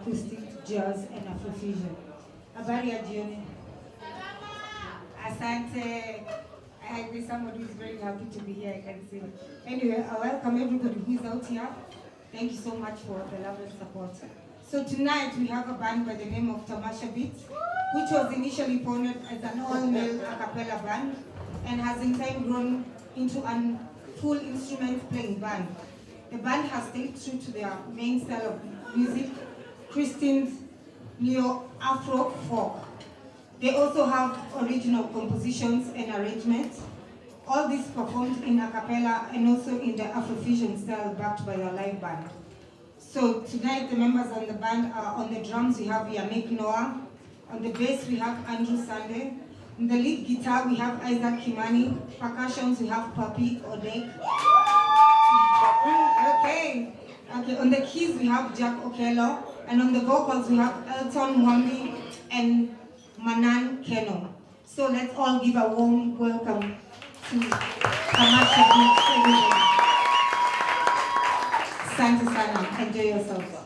acoustic, jazz, and Afrofusion. Habari ya jioni. Asante. I agree, somebody who is very happy to be here, I can see. Anyway, I welcome everybody who is out here. Thank you so much for the love and support. So tonight we have a band by the name of Tamasha Beats, which was initially founded as an all-male a cappella band and has in time grown into a full instrument playing band. The band has stayed true to their main style of music, Christian neo-Afro folk. They also have original compositions and arrangements. All this performed in a cappella and also in the Afrofusion style backed by a live band. So tonight the members on the band are on the drums we have Yannick Noah, on the bass we have Andrew Sunday, on the lead guitar we have Isaac Kimani, percussions we have Papi Odek. Okay, on the keys we have Jack Okello, and on the vocals we have Elton Mwambi and Manan Keno. So let's all give a warm welcome to Tamasha Beats, everybody. Asante sana, enjoy yourself.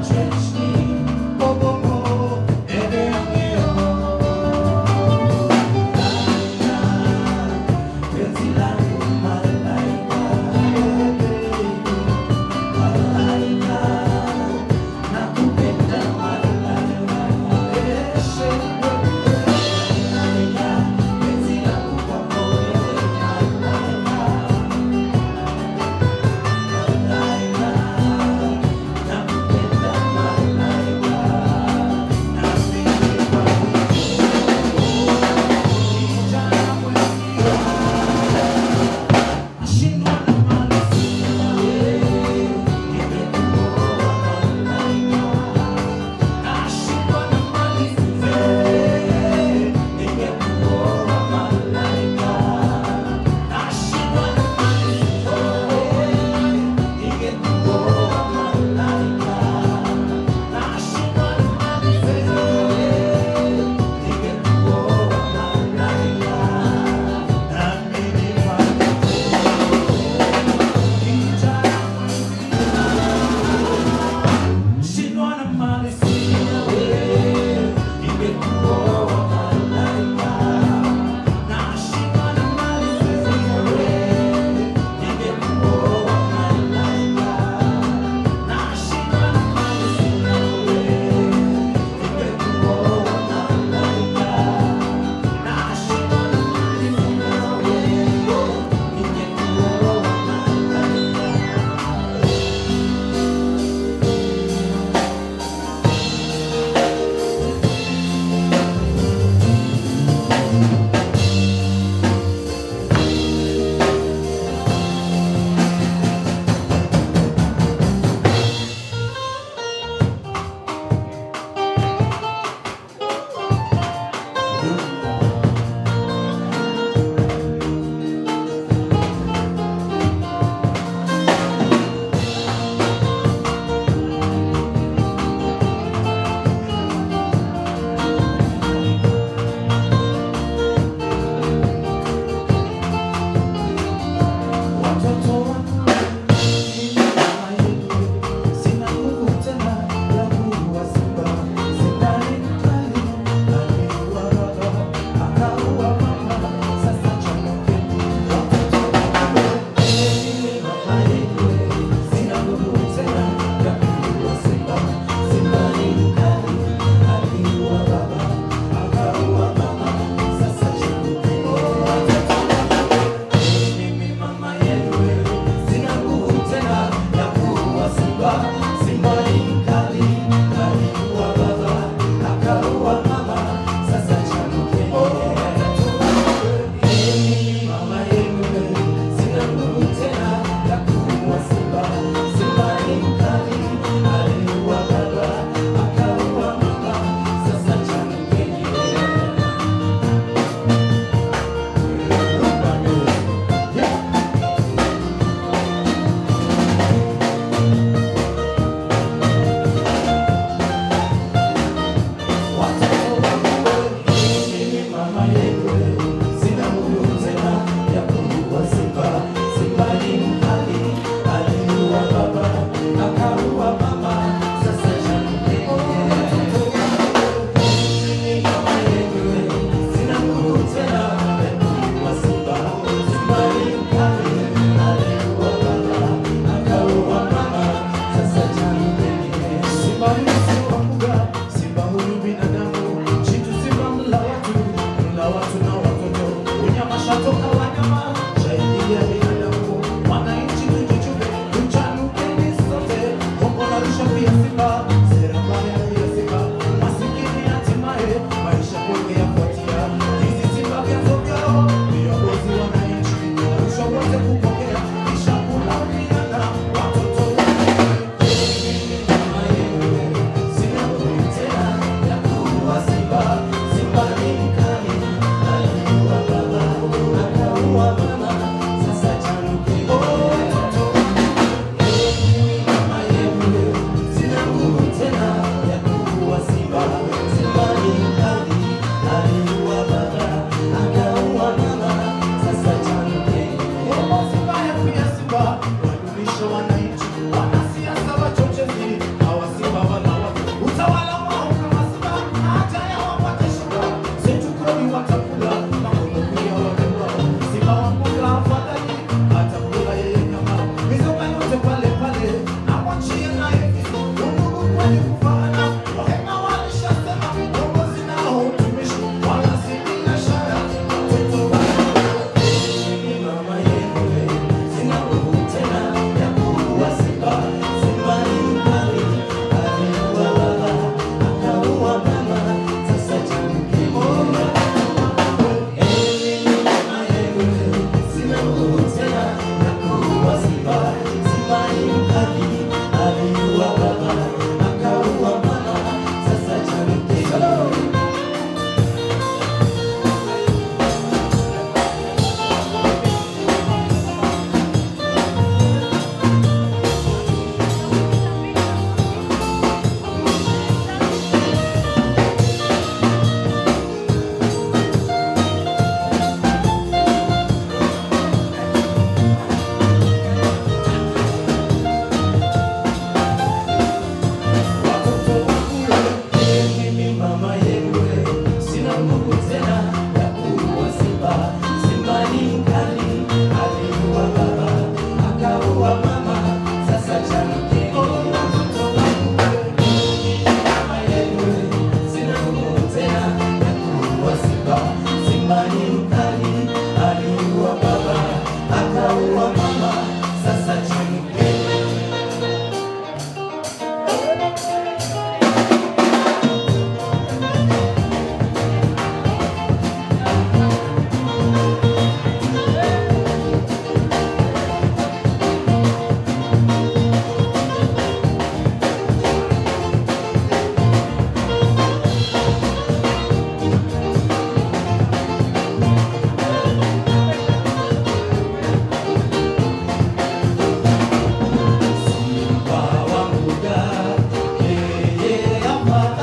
Change. Yeah.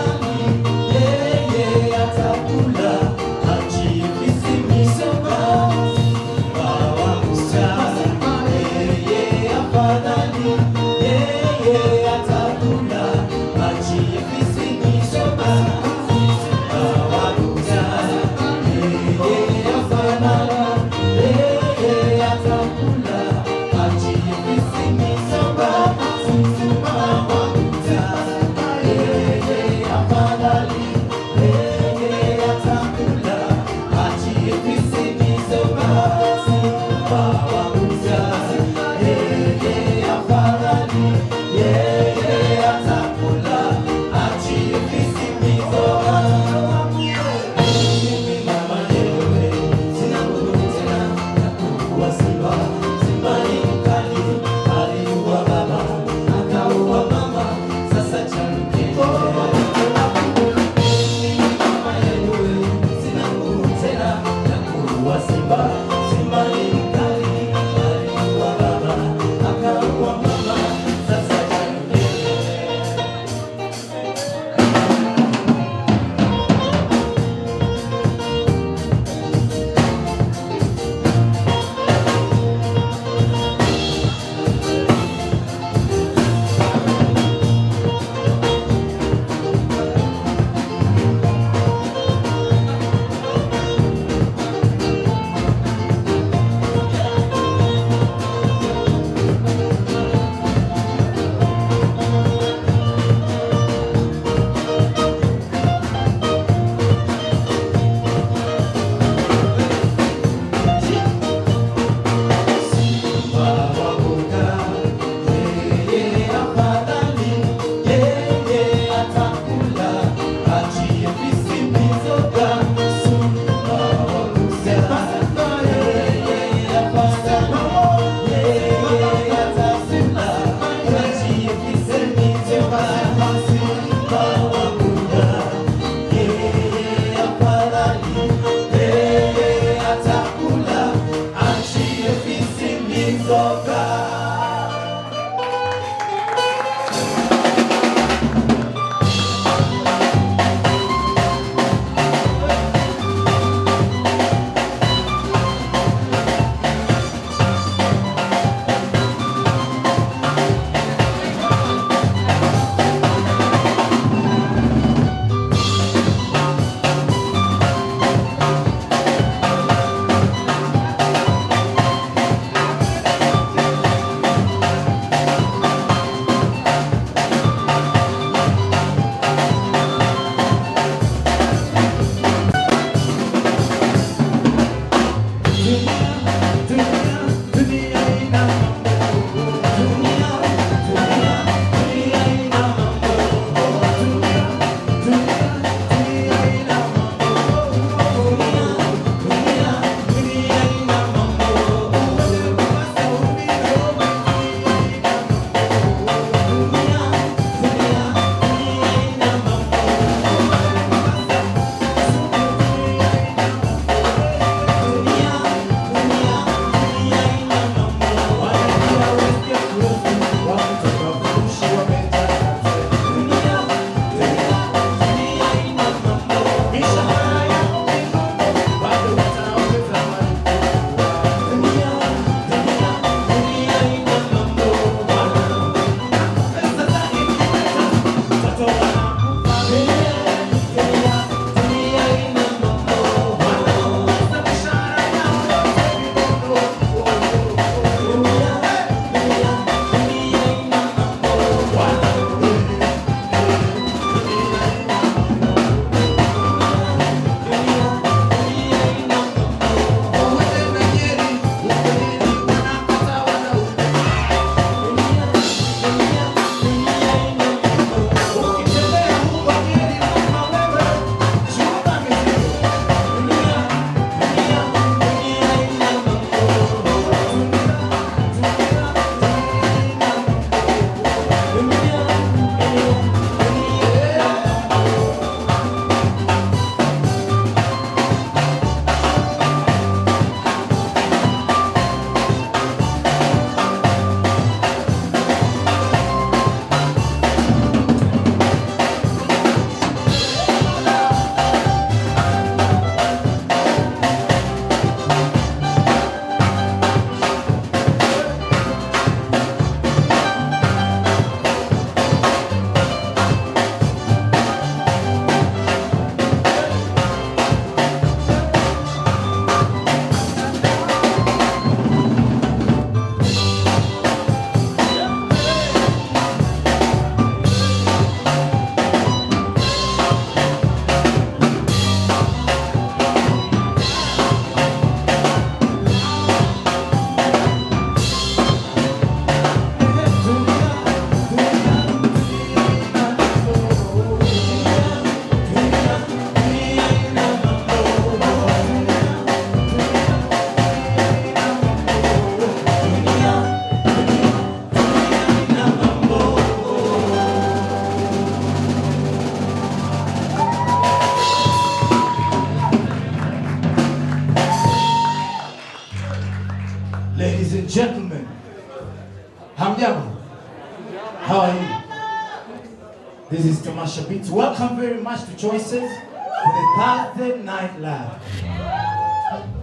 This is Tamasha Beats. Welcome very much to Choices for the Thursday Night Live.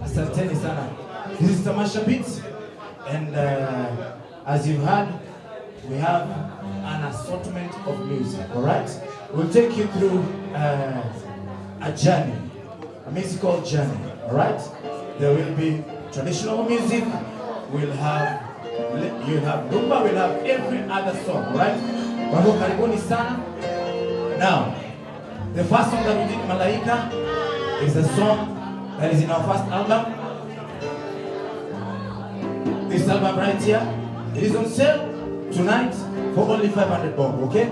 Asanteni sana. This is Tamasha Beats, and as you've heard, we have an assortment of music. All right, we'll take you through a journey, a musical journey. All right, there will be traditional music. You'll have rumba. We'll have every other song. All right. Wako karibuni sana. Now, the first song that we did, Malaika, is a song that is in our first album. This album right here, it is on sale tonight for only 500 bob, okay?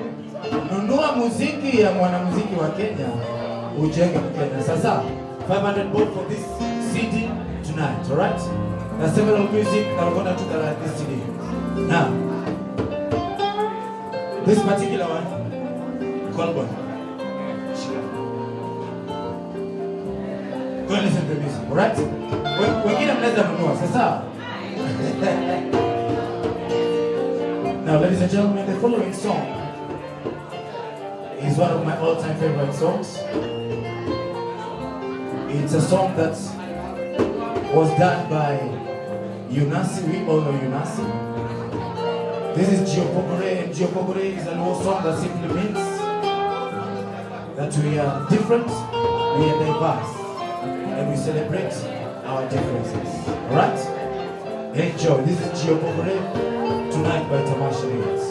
Nunua muziki ya mwanamuziki wa Kenya, ujenge Kenya. Sasa, 500 bob for this CD tonight, alright? There's several music that are gonna do this CD. Now, this particular one, Colbon. Go and listen to the music, alright? Wengine mnaweza nunua, sasa. Now, ladies and gentlemen, the following song is one of my all-time favorite songs. It's a song that was done by Yunasi. We all know Yunasi. This is Giopogore, and Giopogore is an old song that simply means that we are different, we are diverse, and we celebrate our differences. Alright? Enjoy. This is Giopogore tonight by Tamasha Beats.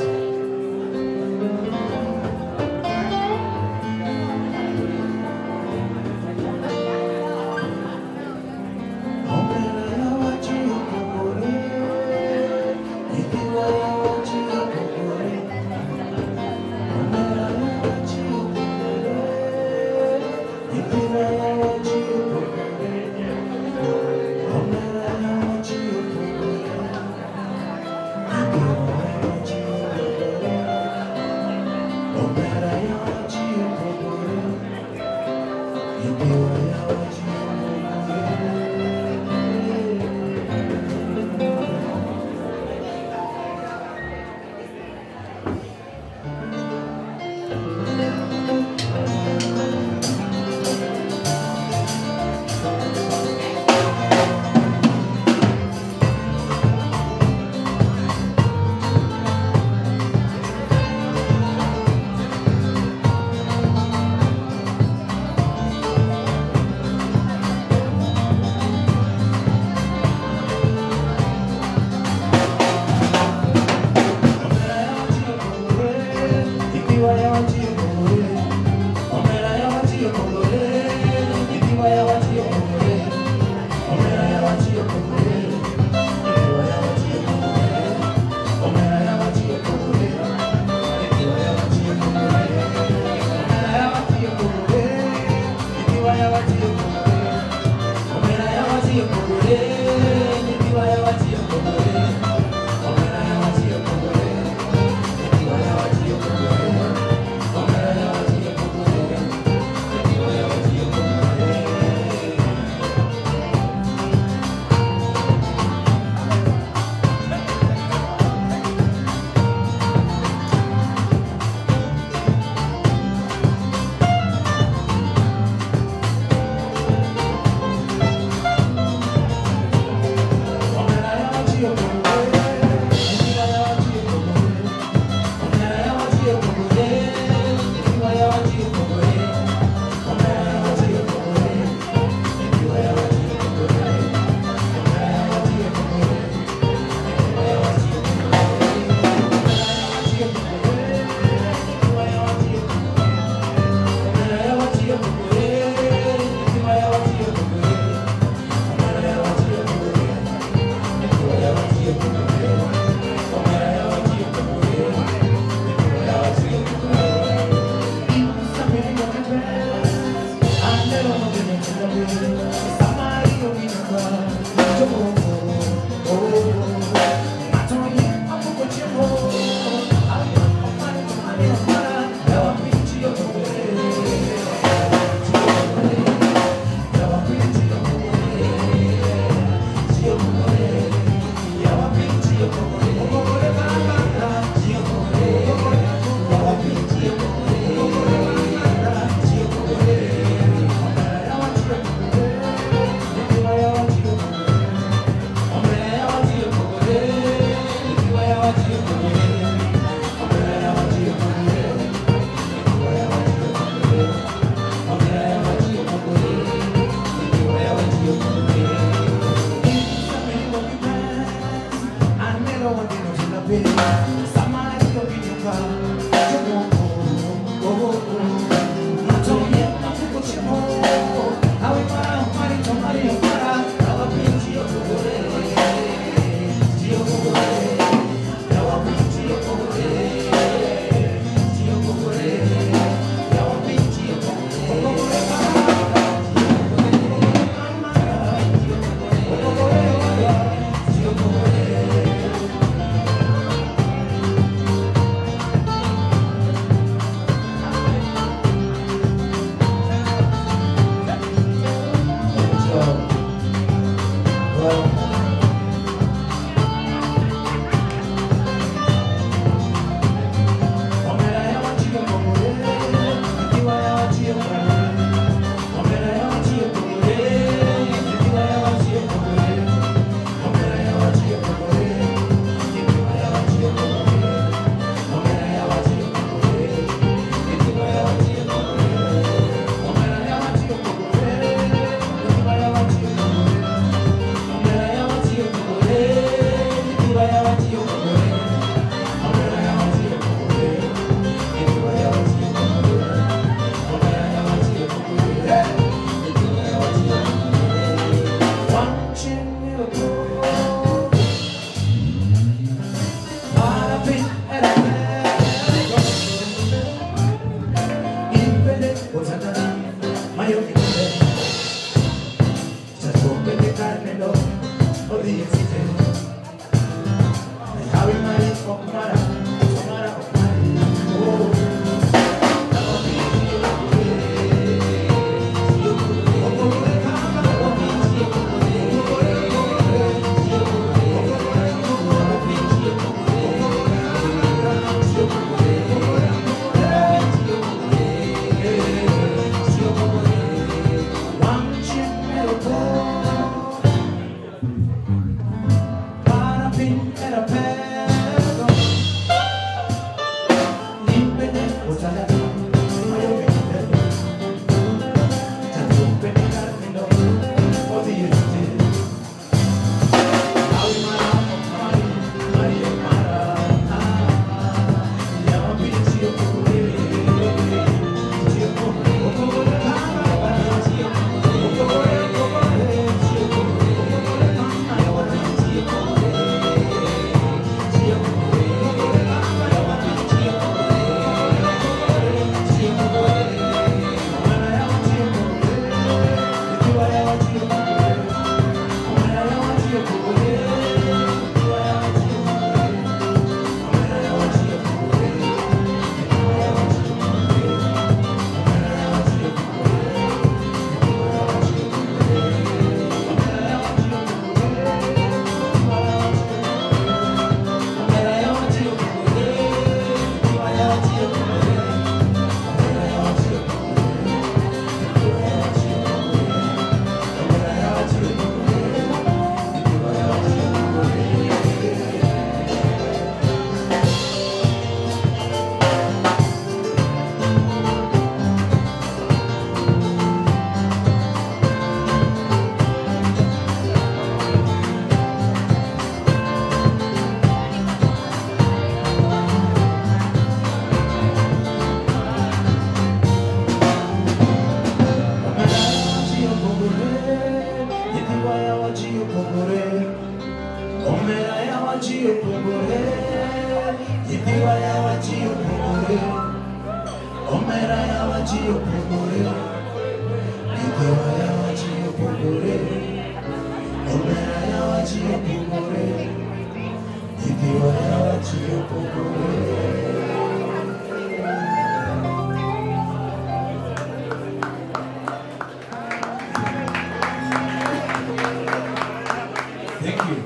Thank you.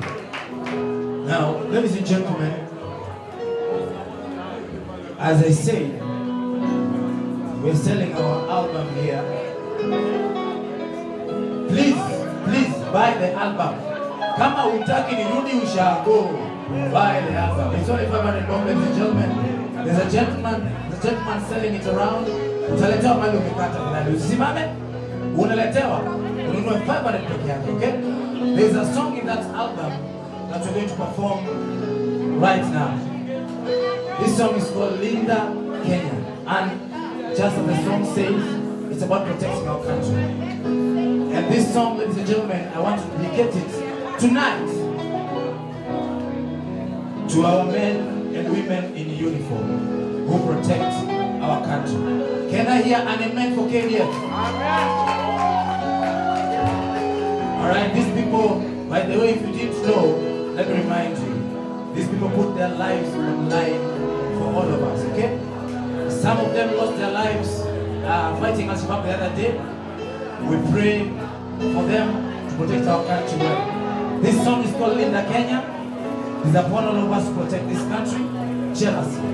Now, ladies and gentlemen, as I said, we're selling our album here. Please buy the album. Kama utaki nirudi ushago, buy the album. It's only 500 bob, ladies and gentlemen. There's a gentleman selling it around. Utaletewa mali umekata mali. Usimame, unaletewa. Ununue 500 peke yake, okay? There's a song in that album that we're going to perform right now. This song is called Linda Kenya. And just as the song says, it's about protecting our country. And this song, ladies and gentlemen, I want to dedicate it tonight to our men and women in uniform who protect our country. Can I hear an amen for KDF? Amen. Alright, these people, by the way, if you didn't know, let me remind you, these people put their lives on line for all of us, okay? Some of them lost their lives fighting Al-Shabaab the other day. We pray for them to protect our country well. This song is called Linda Kenya. It's upon all of us to protect this country jealously.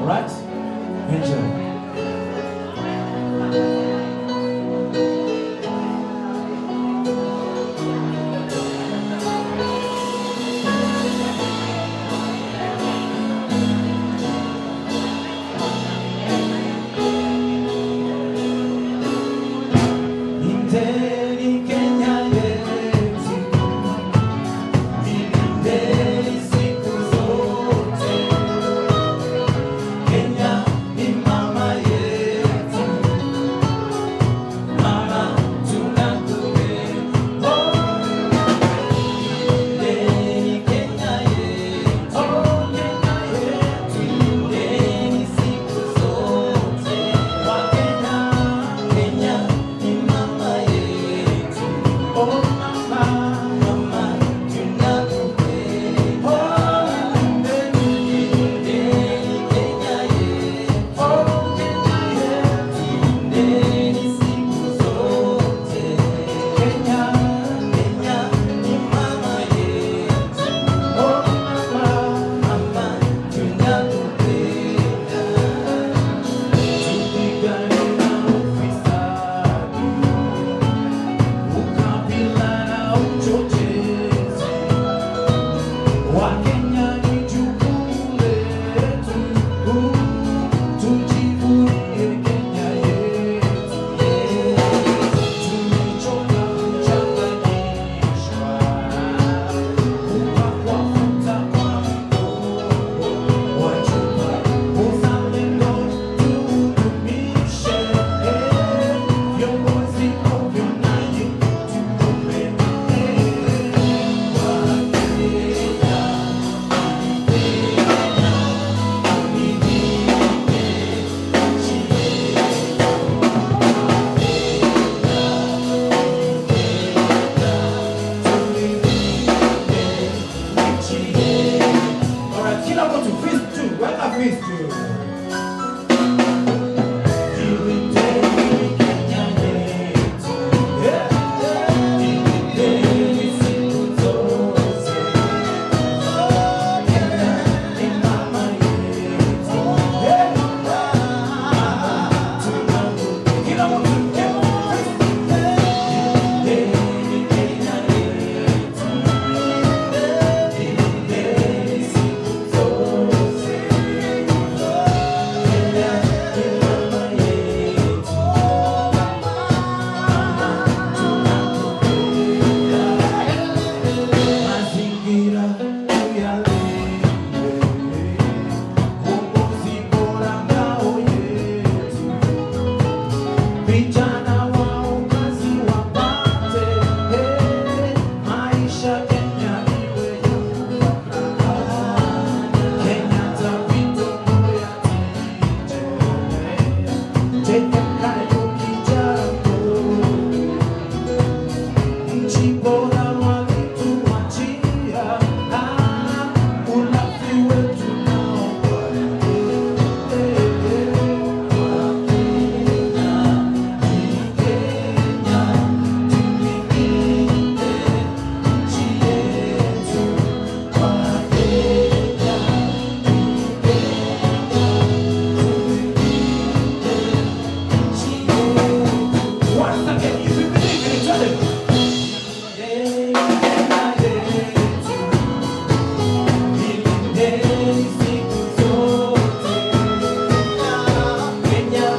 Alright? Enjoy. Mama vijana wao kazi wapate, maisha Kenya iwe ya kufana. Kenyatta Victoria tije kayo kijambo, nchi bora walituachia, ulafi wetu nao once again, if you believe in each other. Kenya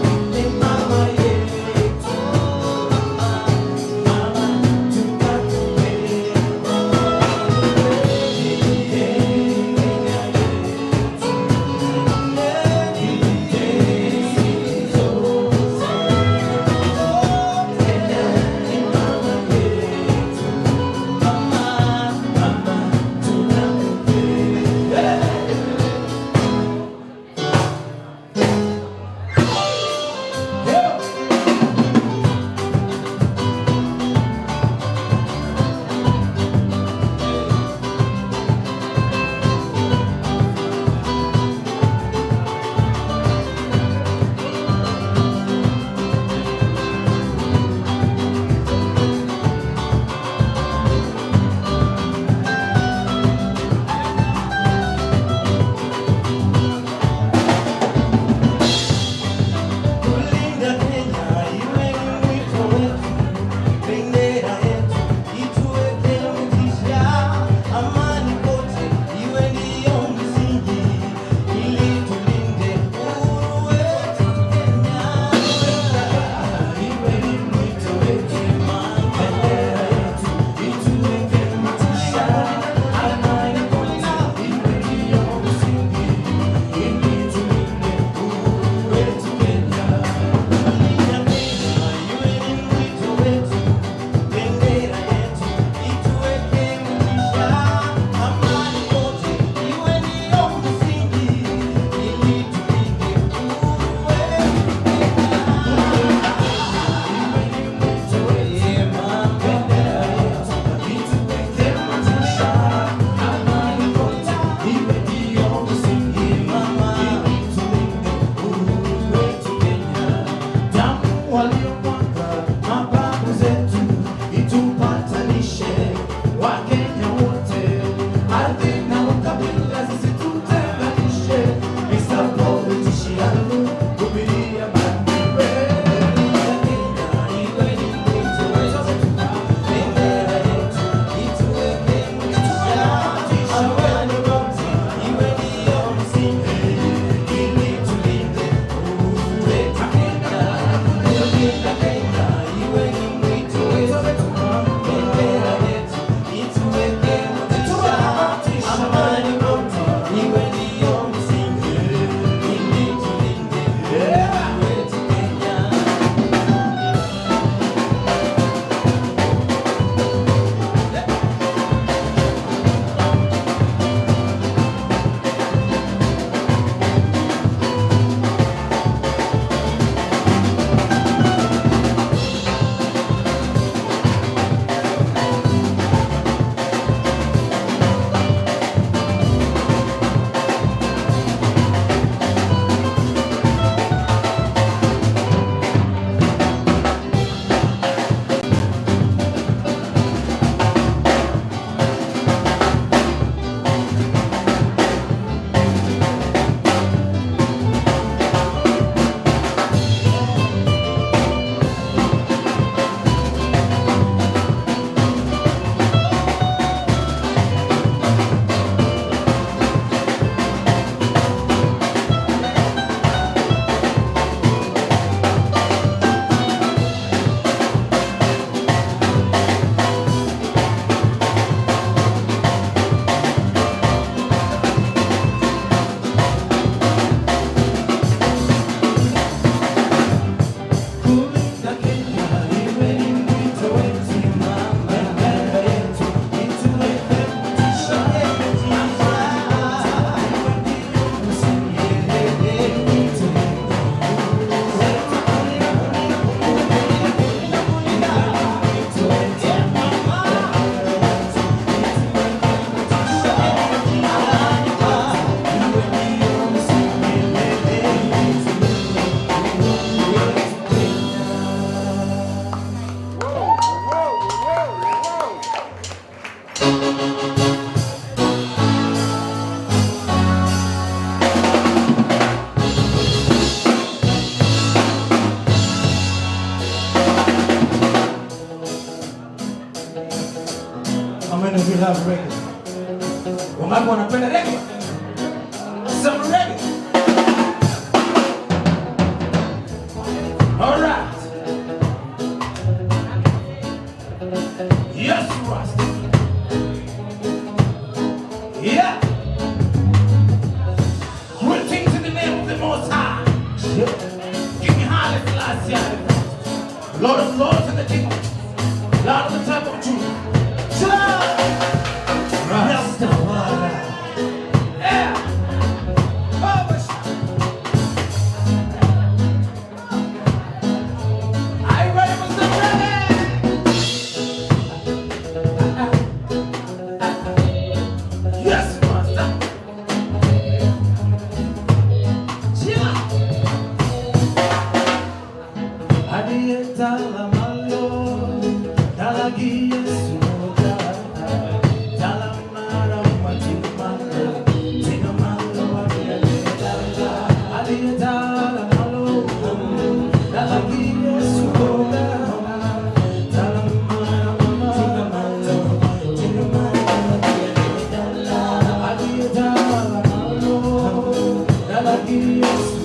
we have reggae. Wangapi wanapenda reggae? Some reggae. All right. Yes, Rasta. Yeah. Greetings in the name of the Most High. Give me Haile Selassie. Lord of Lords and the King of Lord of the type of truth. Rastafari. Yeah. Are you ready for some reggae? Yes, Master. Yeah. Adietala malo, talagi yesuga, talamara matimalo, tinamalo adietala, adietala malo, talagi yesuga, talamara matimalo, tinamalo adietala, adietala malo, talagi yesuga.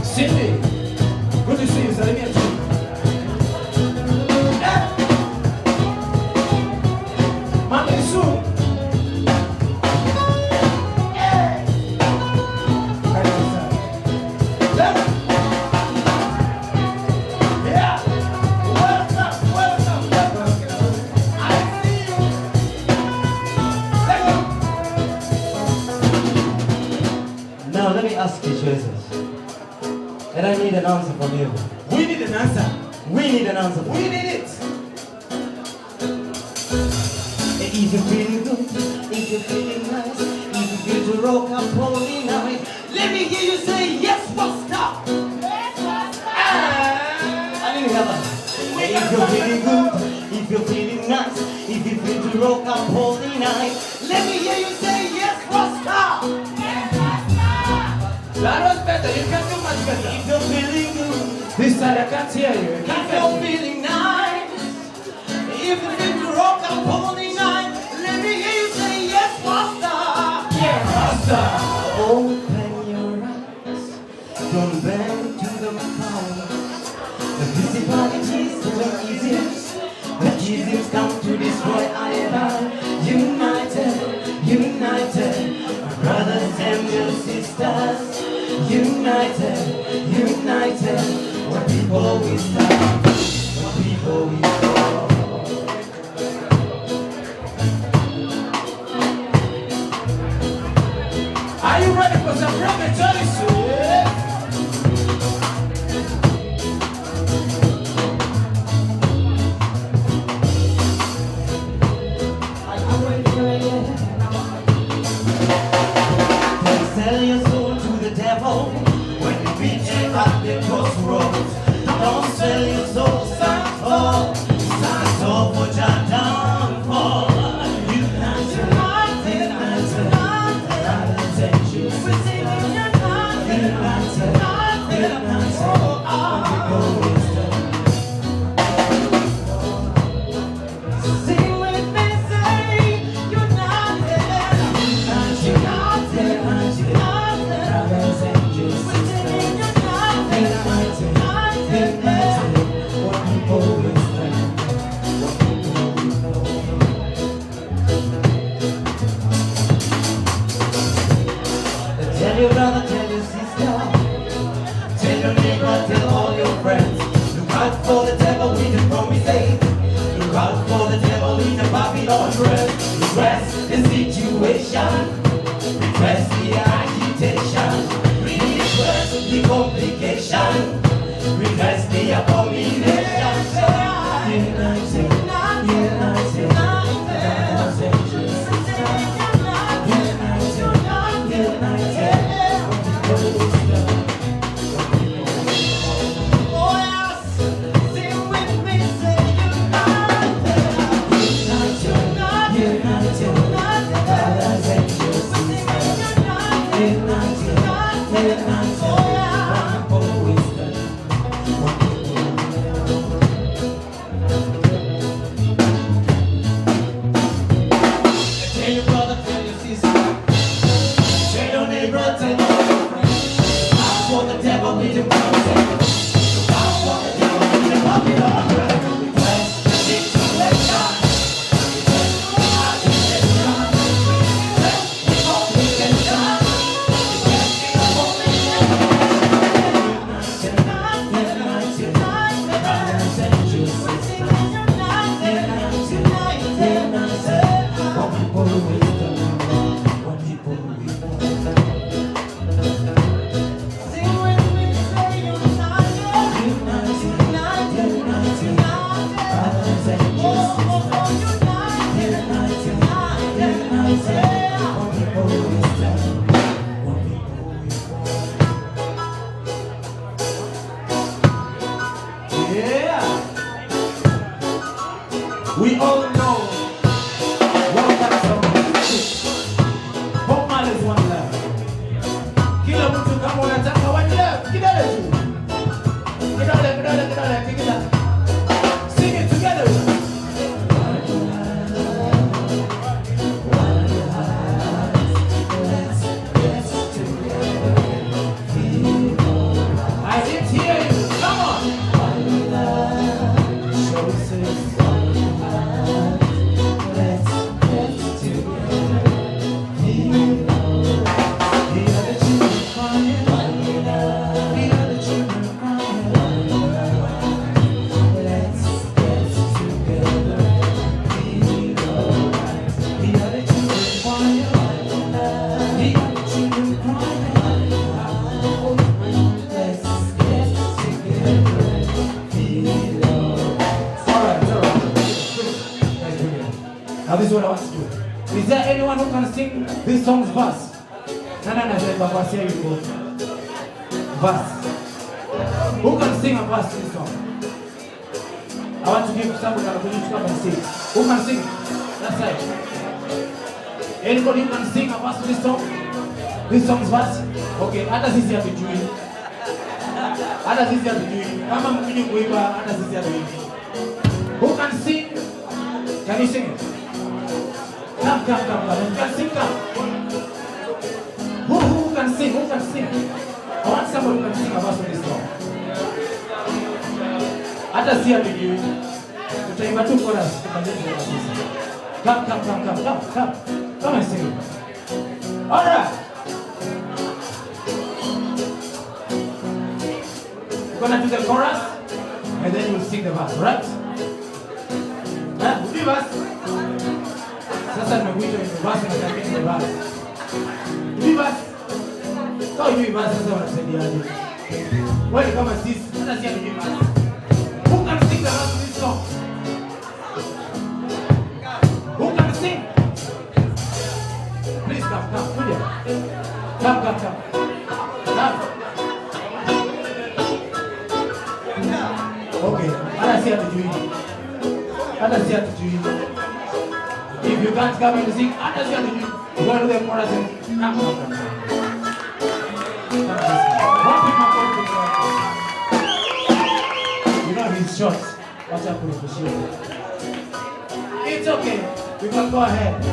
Cindy, good to see you. Salimia tu. Mami Su. Karibu sana. Yeah. Welcome, welcome, welcome. I see you. Let's go. Now let me ask you choices. And I need an answer from you. We need an answer. We need an answer. We need it. If you're feeling good, if you're feeling nice, if you feel to rock up all night, let me hear you say yes, what's up? Yes, I didn't hear that. If you're feeling good, if you're feeling nice, if you feel to rock up all night, let me hear you say yes, what's up? That was better. You can do much better. If you're feeling good, This side I can't hear you. I if can't you're hear you. feeling nice, if you feel to rock up all night, let me hear you say yes, what's up? Yeah, master. Open your eyes, don't bend to the power. The principalities, the isms come to destroy I and I. United, united, brothers and your sisters. United, united, what people we stand, what people we fall. Are you ready for some repertory soon? Don't sell your soul to the devil when you reach it at the crossroads. Don't sell your soul, stand for your downfall. United, united, brothers and sisters. United, united, people wisdom. Sing with me, say united, united, brothers and sisters. United, what people wisdom. What people wisdom. Tell your brother, tell your sister, tell your neighbor, tell all your friends. Look out for the devil in the promisade. Look out for the devil in the Babylon dress. Repress the situation, repress the agitation, repress the complication, repress the abomination. United, united, brothers and sisters. United, united, Is there anyone who can sing this song's verse? No, verse here you go. Verse. Who can sing a verse to this song? I want to give somebody an opportunity to come and sing. Who can sing? That's right. Anybody who can sing a verse to this song? This song's verse? Okay, hata sisi hatujui. Hata sisi hatujui. Kama mkujui kuimba, hata sisi hatujui. Who can sing? Can you sing it? Come. You can sing, come. Who can sing? Who can sing? I want somebody who can sing a verse of this song. Hata si hatujui. Tutaimba tu chorus. Come. Come and sing it. All right. We're gonna do the chorus, and then you'll sing the verse, right? Ujui verse? Sasa nimekuita kwenye verse na kwenye verse. Ujui verse? Kama ujui verse sasa unasaidiaje? Wewe kama sisi, hata si ujui verse. Who can sing the verse of this song? Who can sing? Please come, kuja. Come. Okay, hata si hatujui. If you can't come and sing, hata si hatujui. You gotta do the chorus and come. You know he's short. Watch out for the show. It's okay. You can go ahead.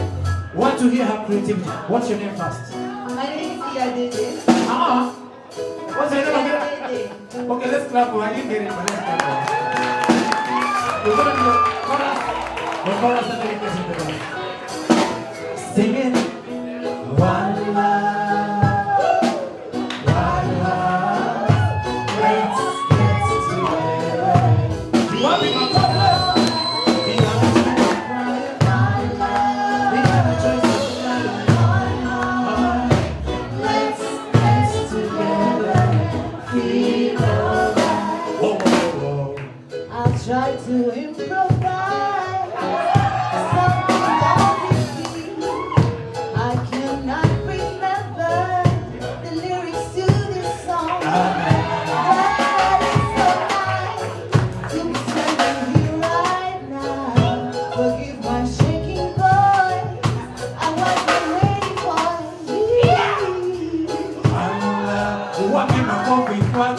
Want to hear her creativity. What's your name first? My name is Iyadede. What's your name again? Okay, let's clap for her. I didn't get it, but let's clap for her. We're going to do the chorus. The chorus and then you can sing the verse. Singing one love, let's get together. You want me, my brother? We have a choice of let's get together. Feel alright. Whoa. I'll try to improvise something that is deep. I cannot remember the lyrics to this song. That is so nice to be standing here right now. Forgive my shaking voice. I wasn't ready for you. What in my coffee, what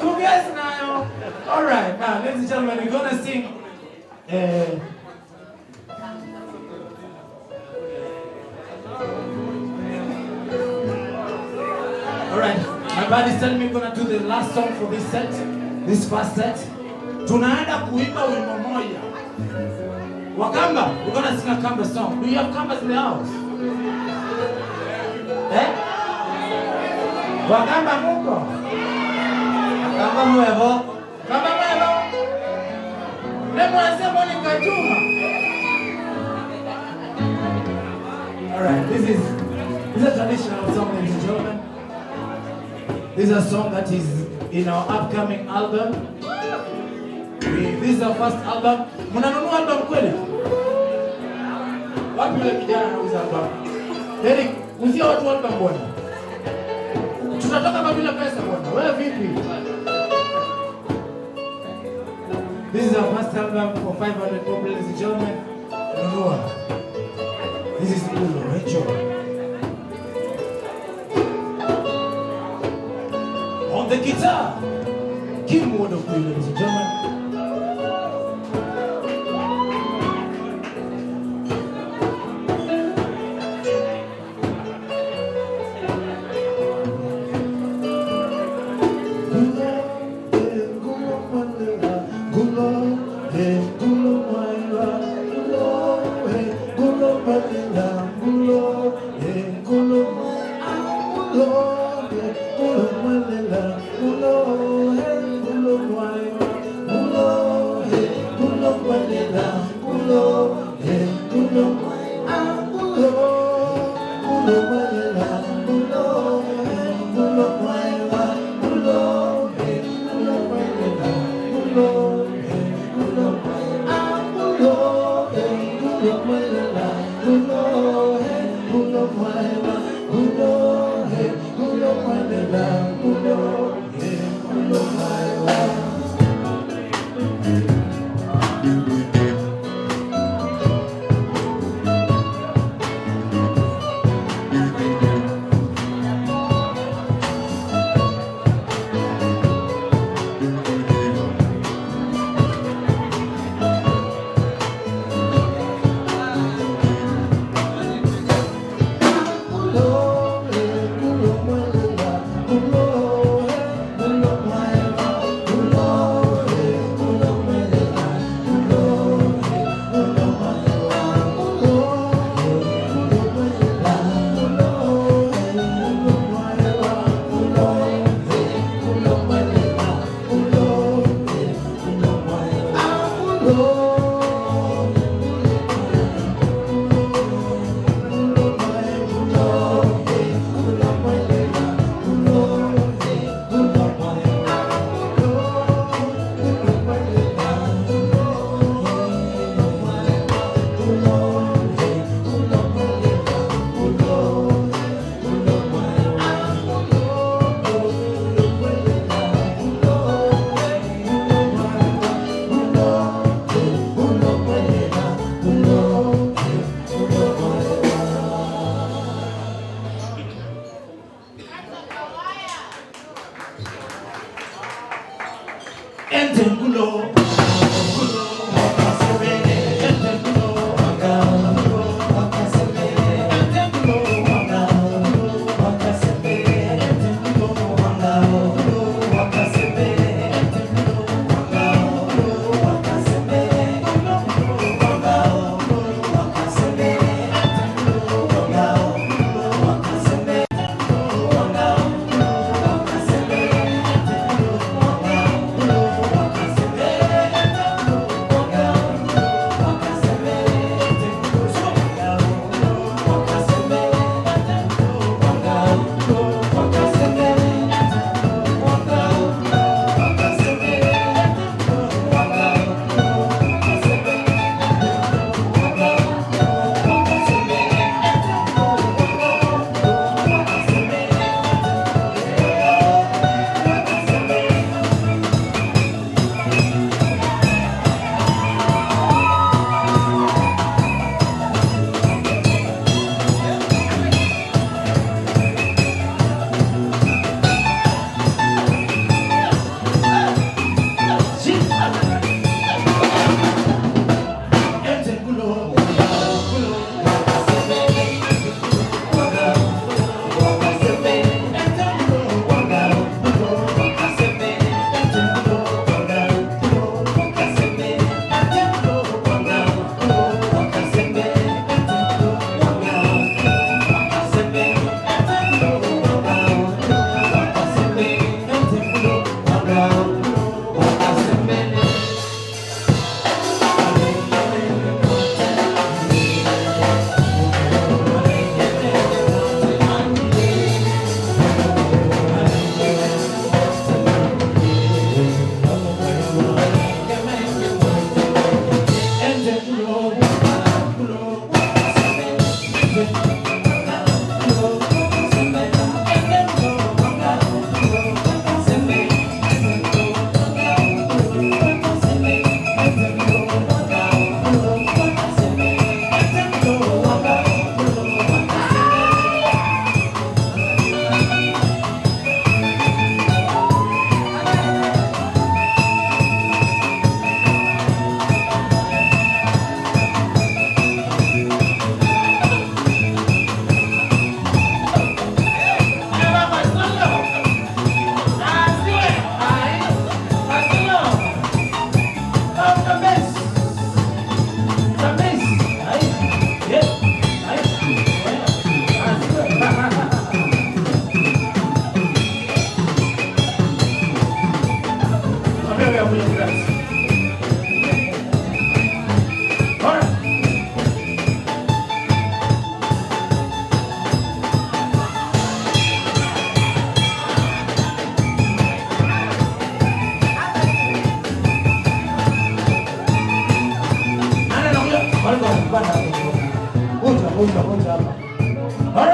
Kuguess now. All right, now, ladies and gentlemen, we're gonna sing. All right, my body's telling me we're gonna do the last song for this set, this first set. Tunaenda kuimba wimbo moja. Wakamba, we're gonna sing a Kamba song. Do you have Kambas in the house? Wakamba muko? Kamba mwevo. All right, this is a traditional song, ladies and gentlemen. This is a song that is in our upcoming album. This is our first album. Mnanunua album kweli? Wapi yule kijana anauza album? Derek, uzia watu album bwana. Tunataka bila pesa bwana. Wewe vipi? This is our first album for 500 people, ladies and gentlemen. Nunua. This is cool, enjoy. guitar, Kim Wonderful, ladies and gentlemen.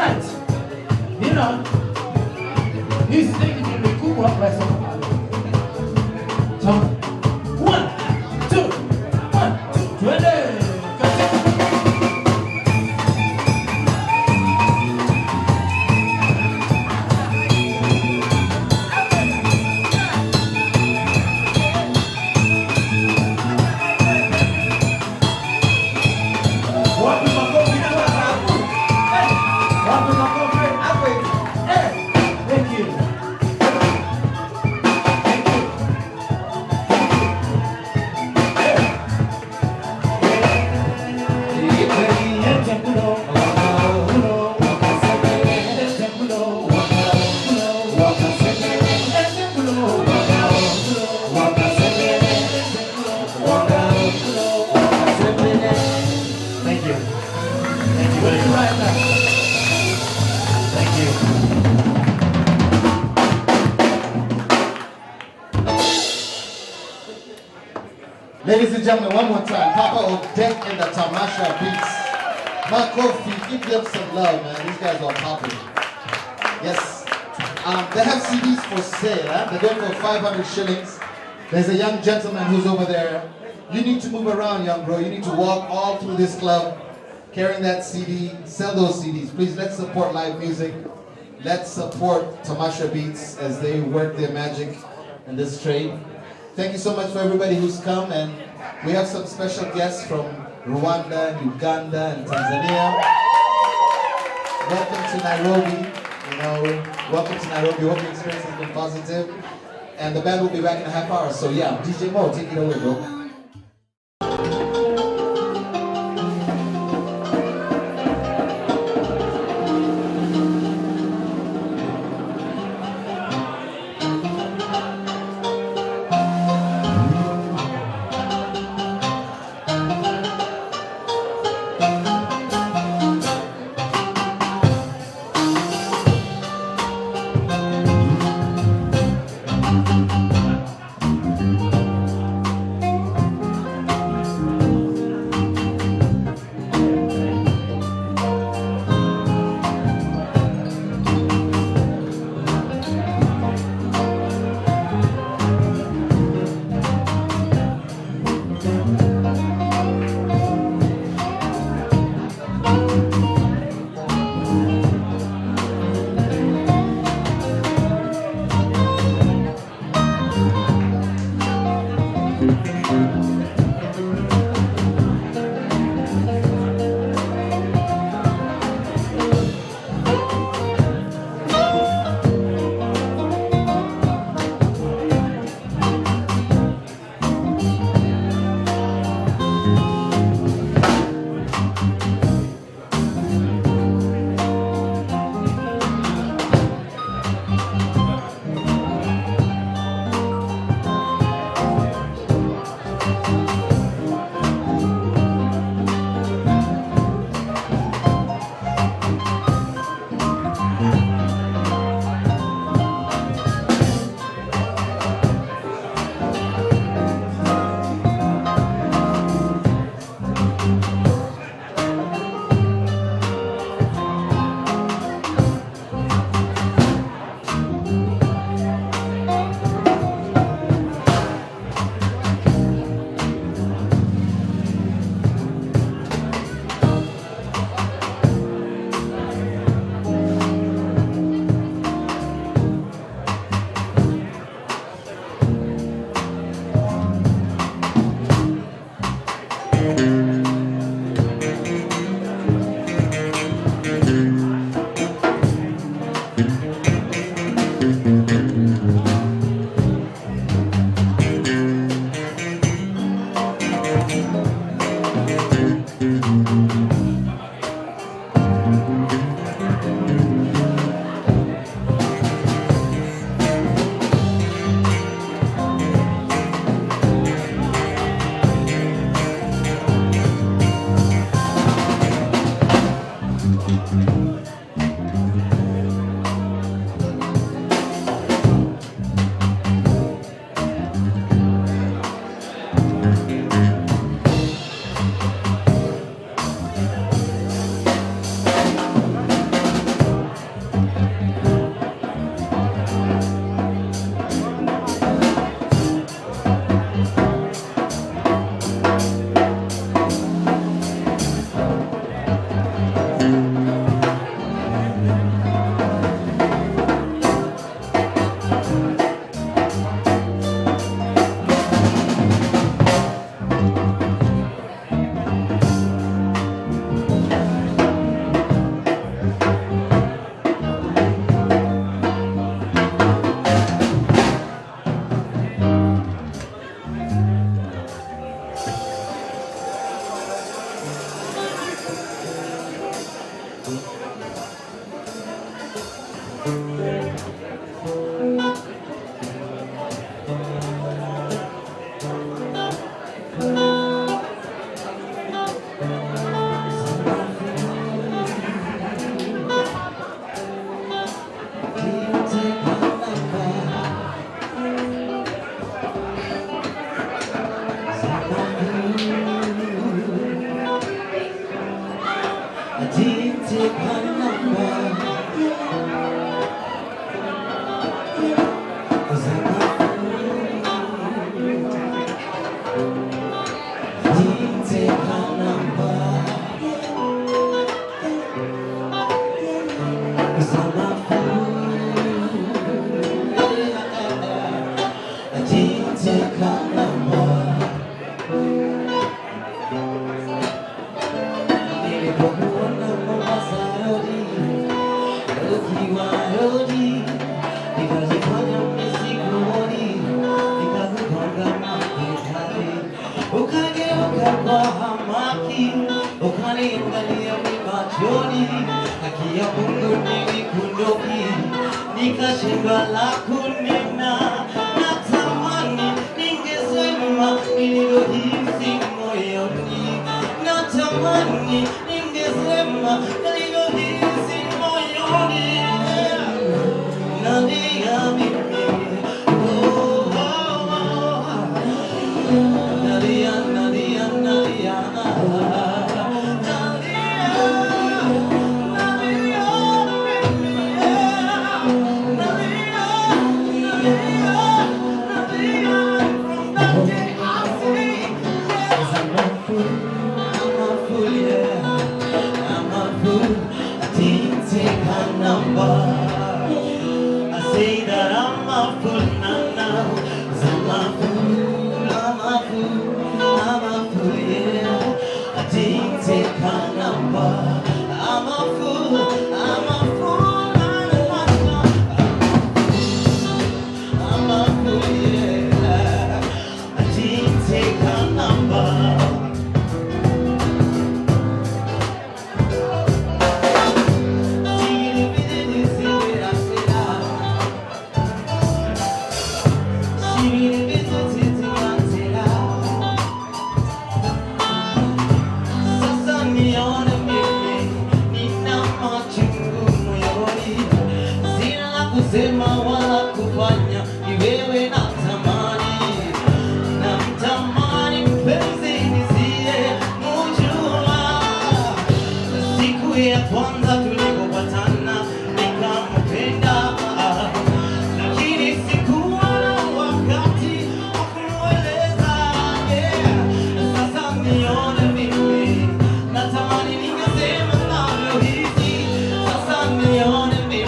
Alright. You know, hii stage ni kubwa kwa sababu. So, 1, 2, 1, 2, twende. Wapi makofi na watu? Wapi makofi? Thank you. Thank you. Thank you very much. Thank you. Ladies and gentlemen, one more time, Papa Odette and the Tamasha Beats. Makofi, give them some love, man. These guys are popping. Yes. They have CDs for sale. They're going for 500 shillings. There's a young gentleman who's over there. You need to move around, young bro. You need to walk all through this club, carrying that CD. Sell those CDs. Please, let's support live music. Let's support Tamasha Beats as they work their magic in this trade. Thank you so much for everybody who's come, and we have some special guests from Rwanda, Uganda, and Tanzania. Welcome to Nairobi. Welcome to Nairobi. Hope your experience has been positive. And the band will be back in a half hour. So yeah, DJ Mo, take it away, bro. Nikashindwa la kunena, natamani ningesema nilivyohisi moyoni, natamani ningesema nilivyohisi moyoni, nalia mimi, oh, oh, oh. Nalia, nalia, nalia, I say that I'm a fool now, 'cause I'm a fool, I'm a fool, I'm a fool, yeah. I didn't take a number. I'm a fool, I'm a fool, I'm a fool, yeah. I didn't take a number. Sema wala kufanya ni wewe natamani, namtamani mpenzi nisiye mjua. Siku ya kwanza tulipopatana nikampenda, lakini sikuwa na wakati wa kumweleza, yeah. Sasa nione mimi, natamani ningesema navyohisi. Sasa nione mimi,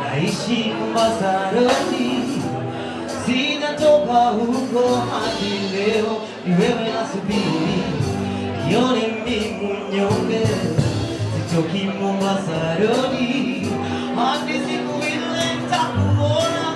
naishi Mombasa Road, sijatoka huko hadi leo, ni wewe nasubiri. 연인이 문용에 지적이 몸아사려니 한디 지구 일랭 타고나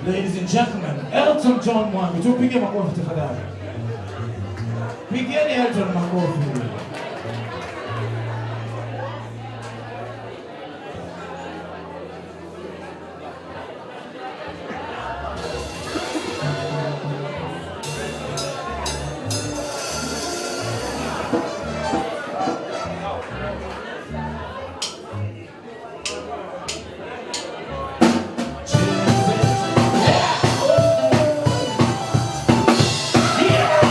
Ladies and gentlemen, Elton John wangu. Tupige makofi tafadhali. Pigeni Elton makofi. Yeah!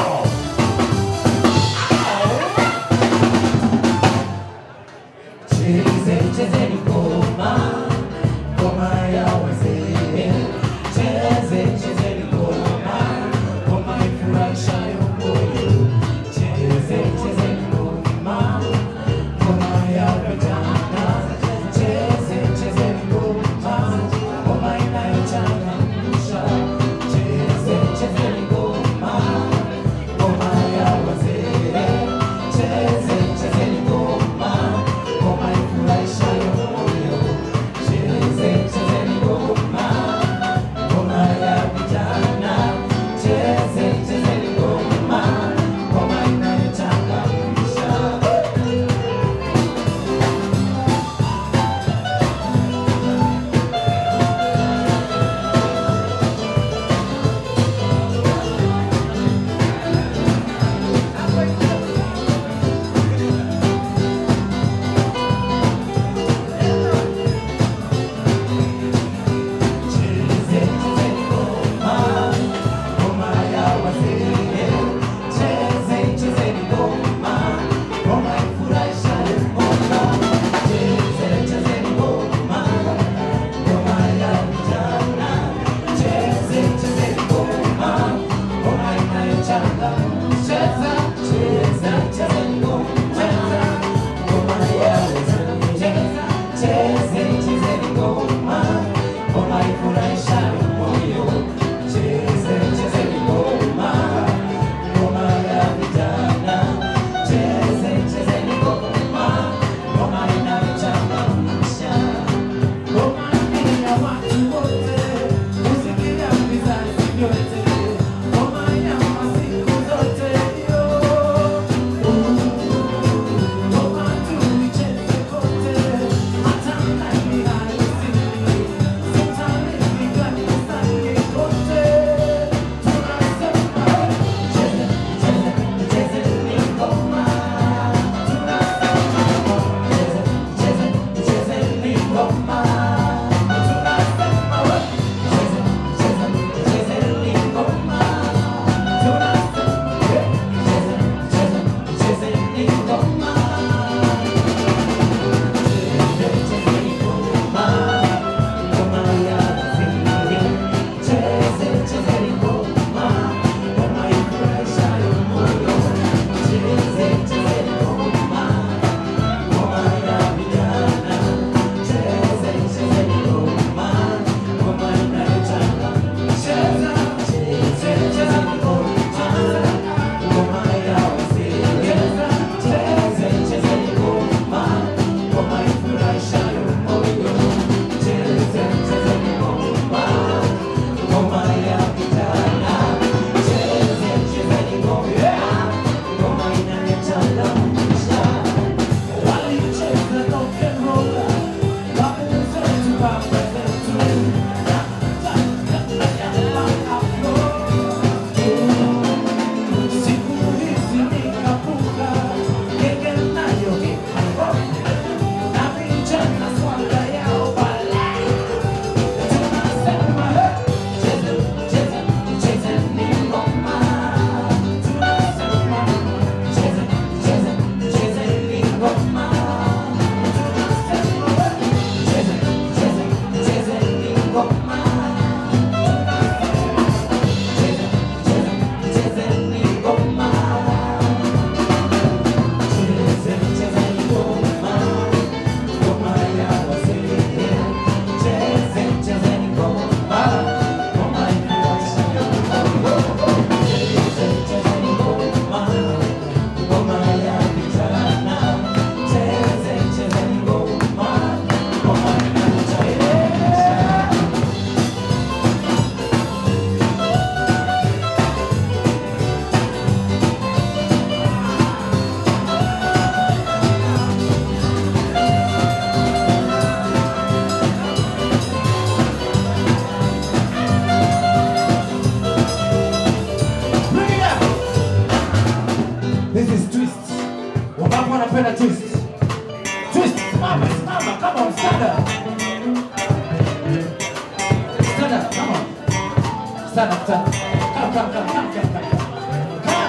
stand up. Come,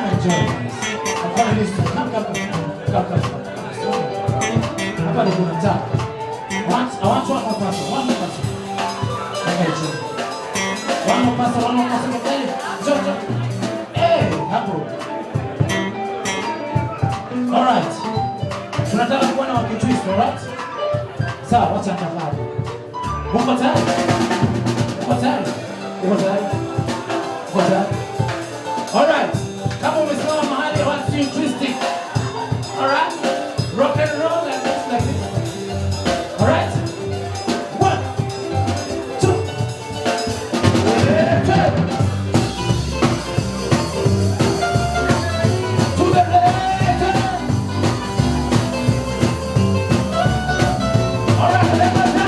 and join us. I'm calling this to come. I'm going to go and talk. I want one more person. Okay, Joe. One more person. Okay. Joe. Hey, hapo. All right. Tunataka kuona wakitwist, all right? Sawa, wacha tafadhali. Uko tayari? All right. Kama umesimama mahali, I want you twisting. All right? Rock and roll like this. All right? 1, 2. To the left. All right, let's go down.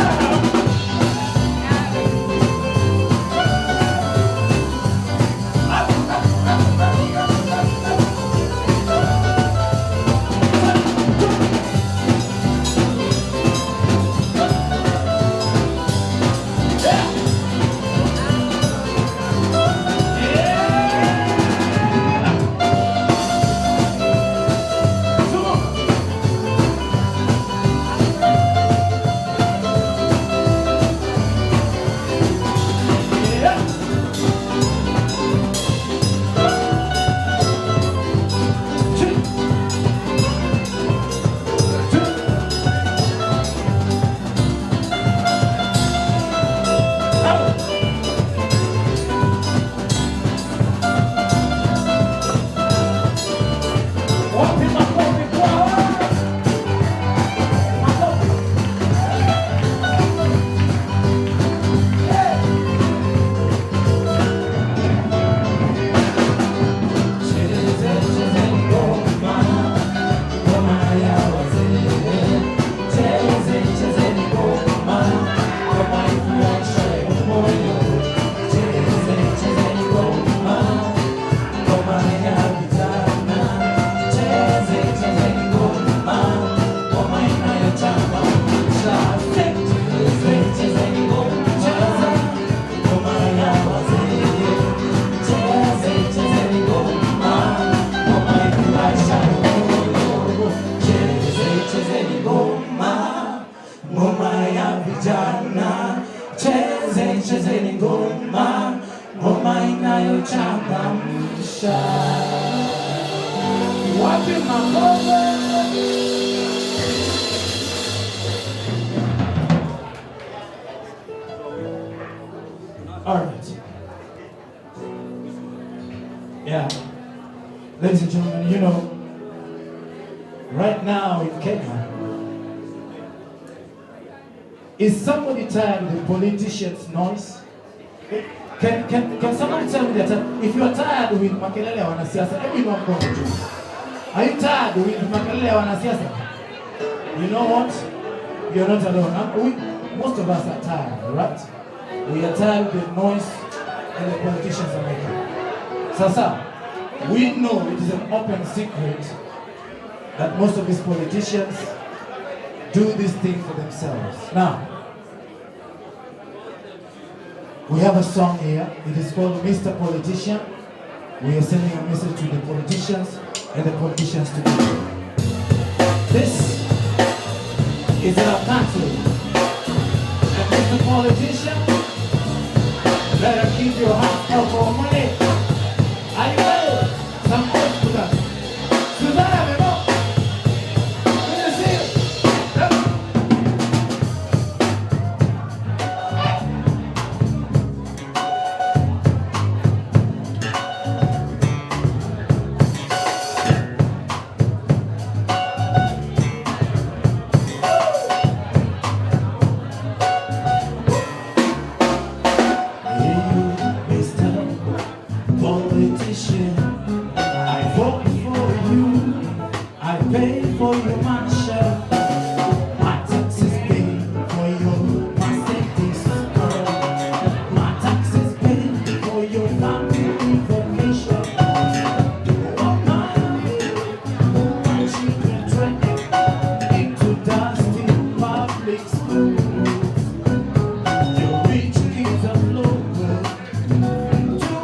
Chezeni ngoma inayochangamsha. Wapi makofi? All right. Yeah. Ladies and gentlemen, you know, right now in Kenya, is somebody tired of the politicians' noise? Can somebody tell me that if you are tired with makelele ya wanasiasa, everyone go to. Are you tired with makelele ya wanasiasa? You know what? You're not alone. Most of us are tired, right? We are tired of the noise and the politicians are making. Sasa, we know it is an open secret that most of these politicians do this thing for themselves. Now, we have a song here. It is called Mr. Politician. We are sending a message to the politicians and the politicians together. This is our country. And Mr. Politician, better keep your hands up for money. Are you ready? Some voice to that. Susanna, Memo. Good to see you. To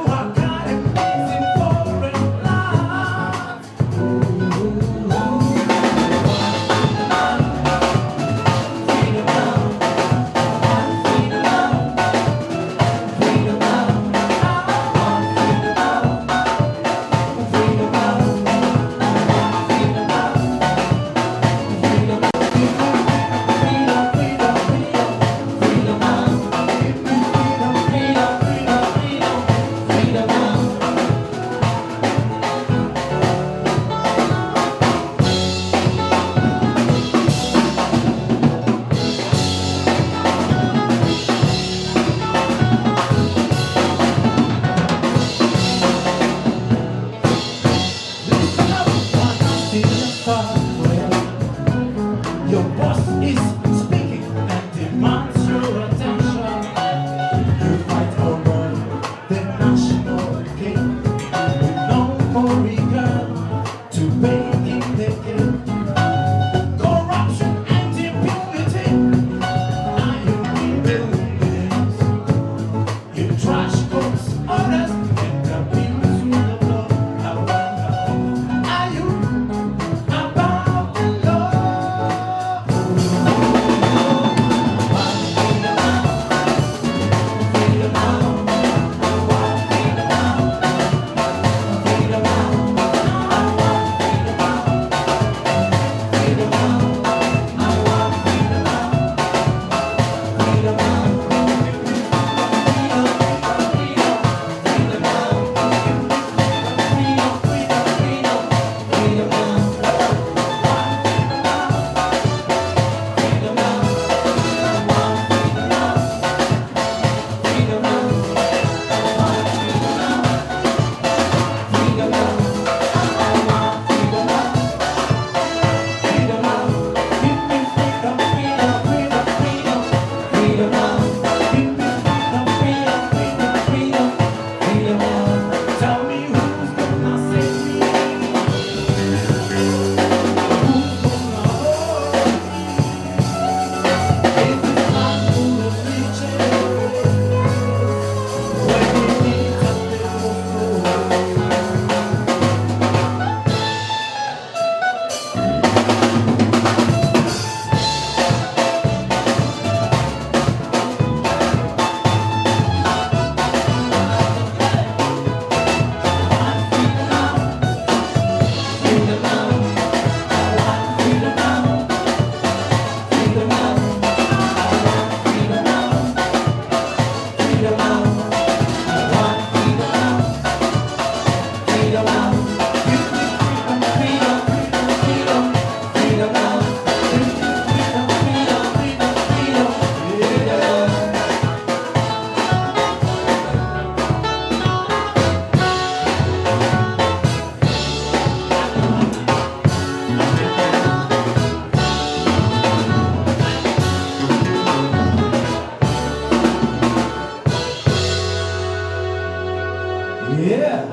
Yeah.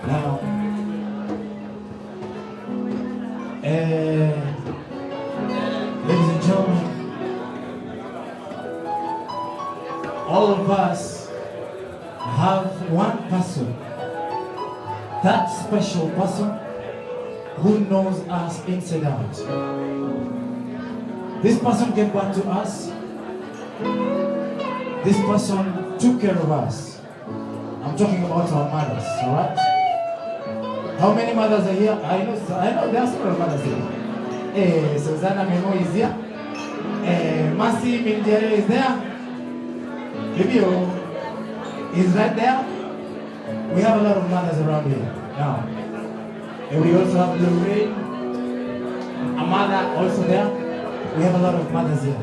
Now, ladies and gentlemen, all of us have one person, that special person who knows us inside out. This person gave birth to us. This person took care of us. I'm talking about our mothers, all right? How many mothers are here? I know there are several mothers here. Susanna Memo is here. Mercy Minjere is there. Libio is right there. We have a lot of mothers around here now. And we also have Lorraine, a mother also there. We have a lot of mothers here.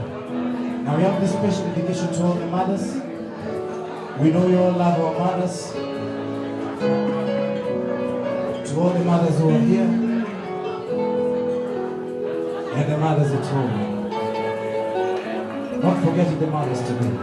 Now we have this special dedication to all the mothers. We know you all love our mothers. To all the mothers who are here, and the mothers at home. Don't forget the mothers today.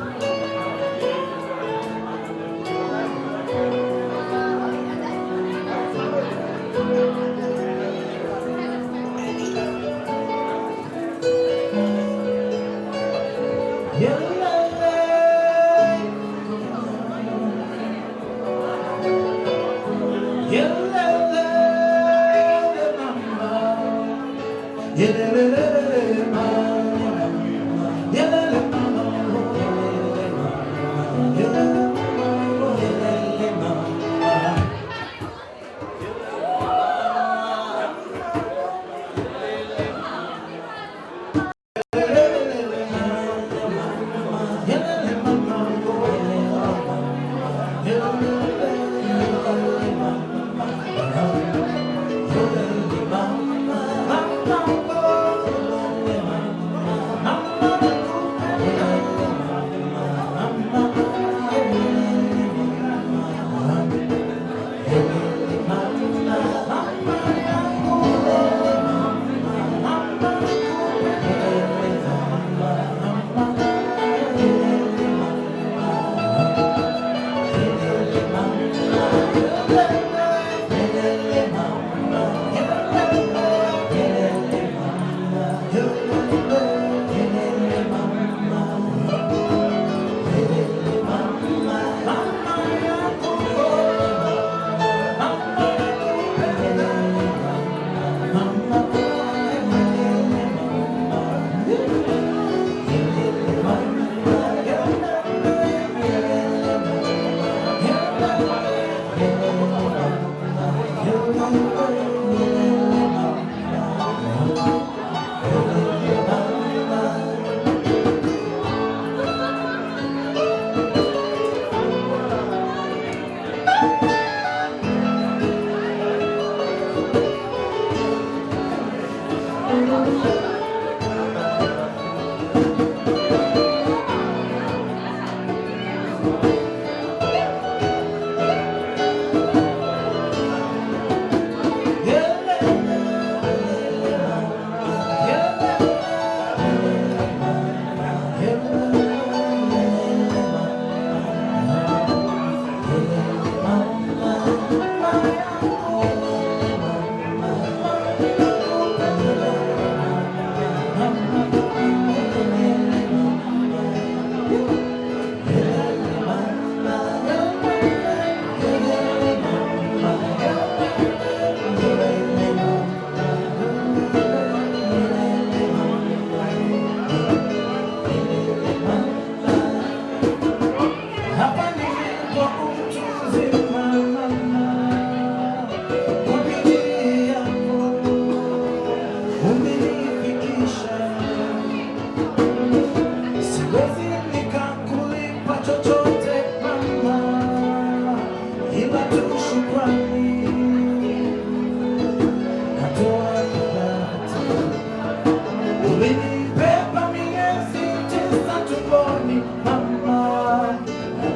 Ulinibeba miezi 9 tumboni, mama.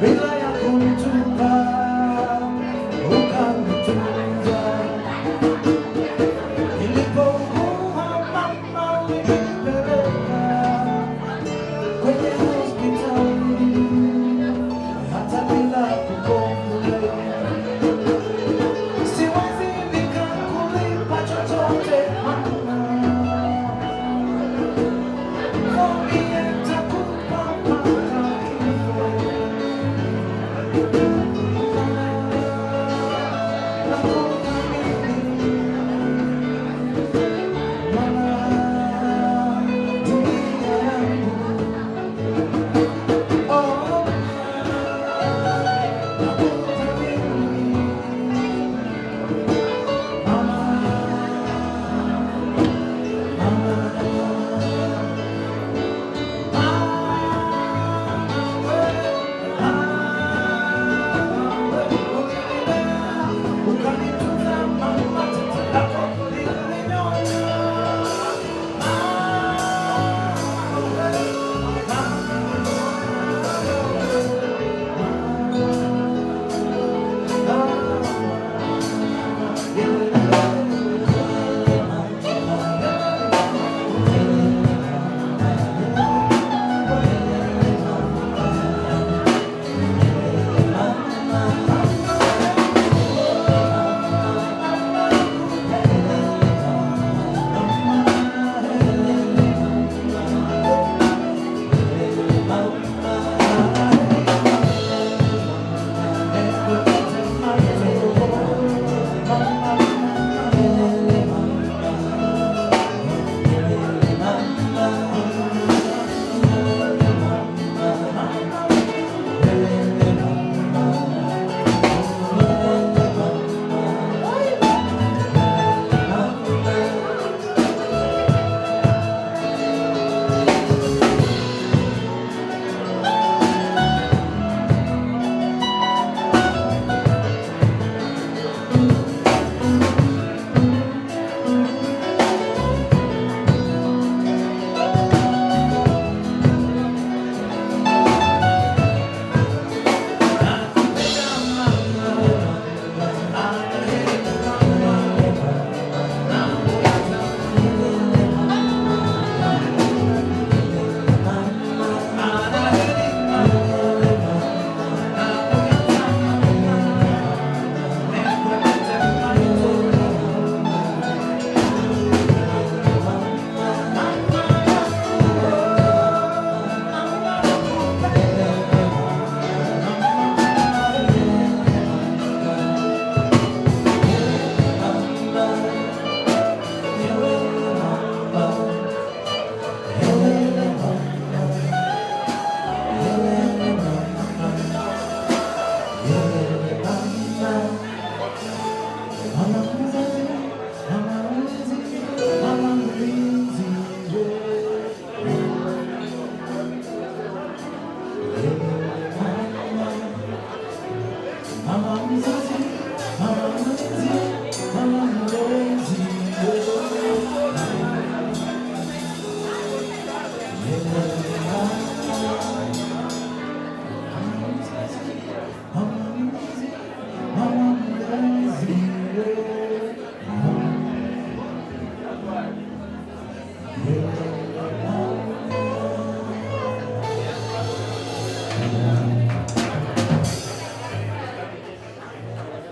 bila ya kunitupa ukanitunza. Nilipougua mama ulinipeleka kwenye hospitali hata bila kukombolea. Siwezi nikakulipa chochote mama, mwambie nitakupa mpaka kifo.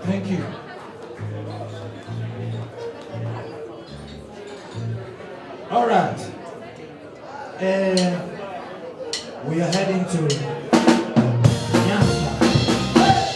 Thank you. All right. We are heading to Nyanza.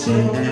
Hit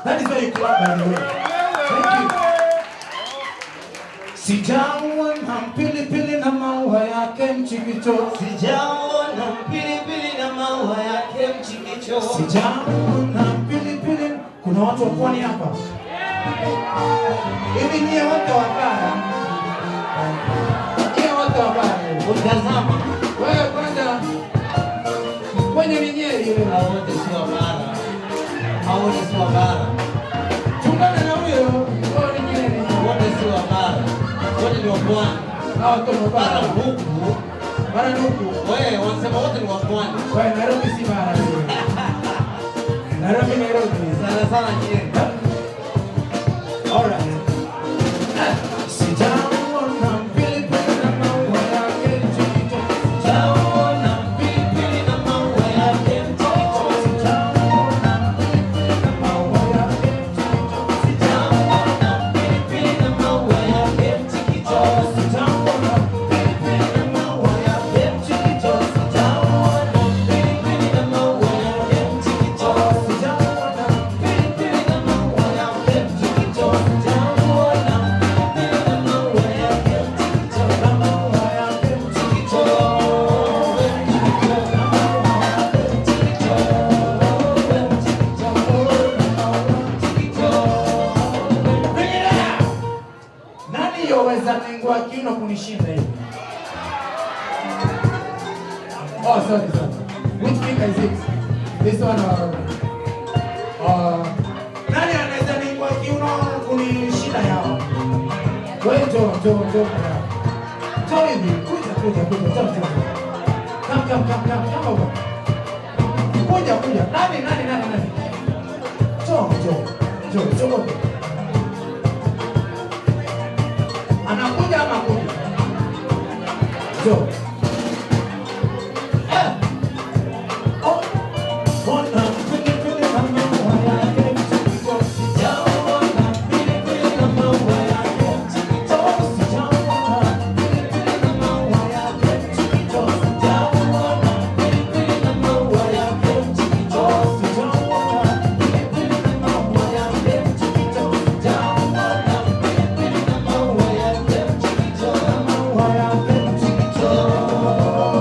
That is why you clap, by the way. Thank you. Sijaona pilipili na maua yake mchikicho. Sijaona pilipili na maua yake mchikicho. Sijaona pilipili. Kuna watu wa pwani hapa. Hivi nyie watu wa bara. Nyie watu wa bara. Utazama. Wewe kwanza. Kwenye ni Nyeri wewe. Hao wote si wa bara. Hao wote si wa bara. Chungana na huyo. Wewe ni Nyeri. Wote si wa bara. Wote ni wa pwani. Hao tu wa bara. Huku. Bara huku. Wewe wanasema wote ni wa pwani. Wewe Nairobi si bara wewe. Nairobi. Sana sana Nyeri. All right. Sijaona pilipili na maua yake mchikicho. Sijaona pilipili na maua yake mchikicho. Sijaona pilipili na maua yake mchikicho. Sijaona pilipili na maua yake mchikicho. Sijaona pilipili na maua yake mchikicho. Sijaona pilipili na maua yake mchikicho. Sijaona Pilipili na maua yake mchikicho. Sijaona pilipili na maua yake mchikicho. na maua yake mchikicho. Bring it out! Nani yoweza nengua kiuno kunishinda hivi? Oh, sorry. Which finger is it? This one or nani anaweza nengua kiuno kunishinda yao? Wewe njoo. Njoo hivi, kuja, njoo. Come over. Kuja. Nani? Njoo. Anakuja ama kuja? Njoo. Oh. Ona pilipili na maua yake mchikicho. Sijaona pilipili na maua yake mchikicho. Sijaona pilipili na maua yake mchikicho. Sijaona pilipili na maua yake mchikicho. Sijaona pilipili na maua yake mchikicho. Sijaona pilipili na maua yake mchikicho. Maua yake mchikicho.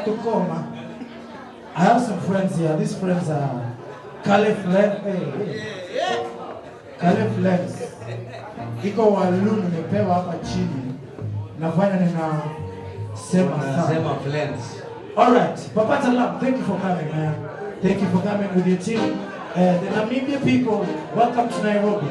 Tukoma. I have some friends here. These friends are Caliph Legs. Caliph Legs. Iko walunu nimepewa hapa chini. Nafanya nina sema friends. All right, Papa Talam, thank you for coming, man. Thank you for coming with your team. The Namibia people, welcome to Nairobi.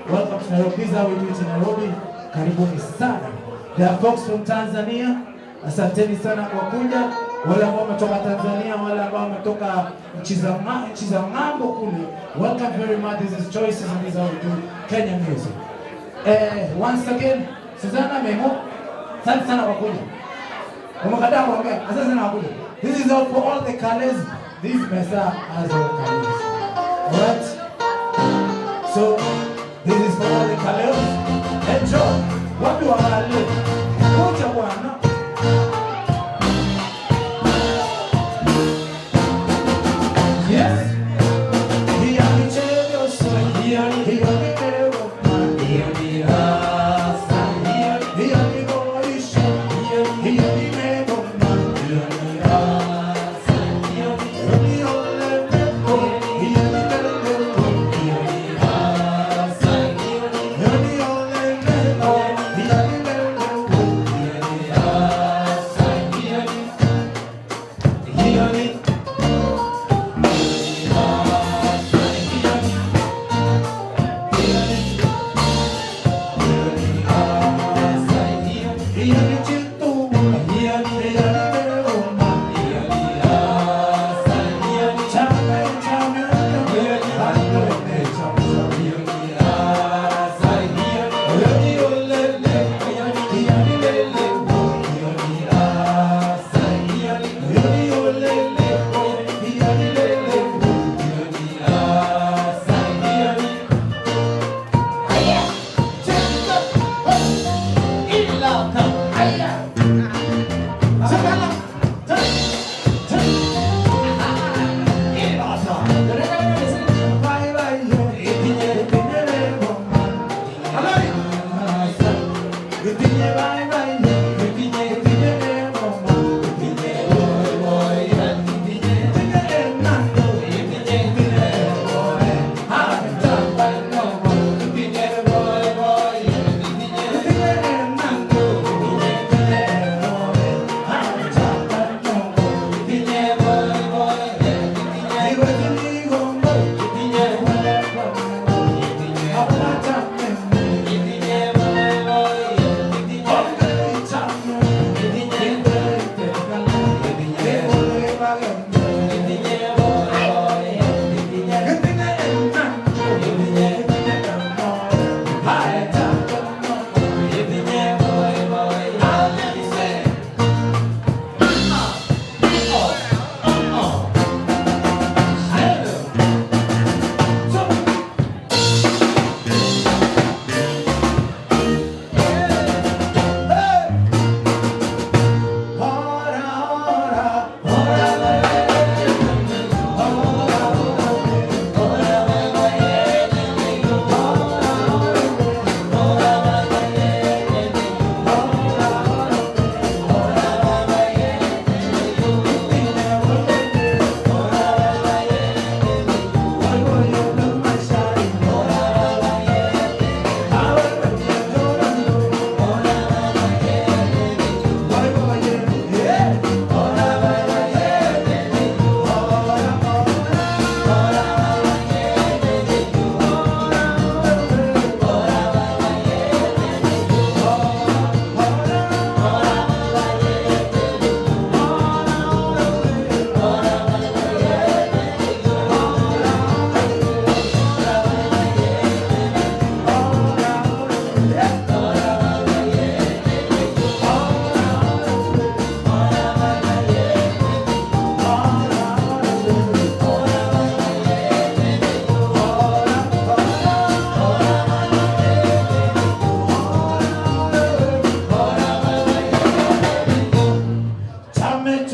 Welcome to Nairobi. This is how we do it in Nairobi. Karibuni sana. There are folks from Tanzania. Asanteni sana kwa kuja. Wale ambao wametoka Tanzania, wale ambao wametoka nchi za ng'ambo kule. Welcome very much. This is Choices and this is how we do Kenyan music. Once again, Susanna Memo, asante sana kwa kuja. Umekataa kuongea, asante sana kwa kuja. This is all for all the colors. This mesa has all colors. Alright? So, this is for all the colors. Enjoy. Wapi wale? Kuja bwana. Yes. Hiya ni chelo so. Hiya ni leo. Hiya ni hasa. Hiya ni boisho. Hiya ni mego. Hiya ni hasa. Hiya ni ole. Hiya ni leo. Hiya ni hasa. Hiya ni ole. Hiya ni leo. Hiya ni hasa. Hiya ni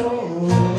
Tomato.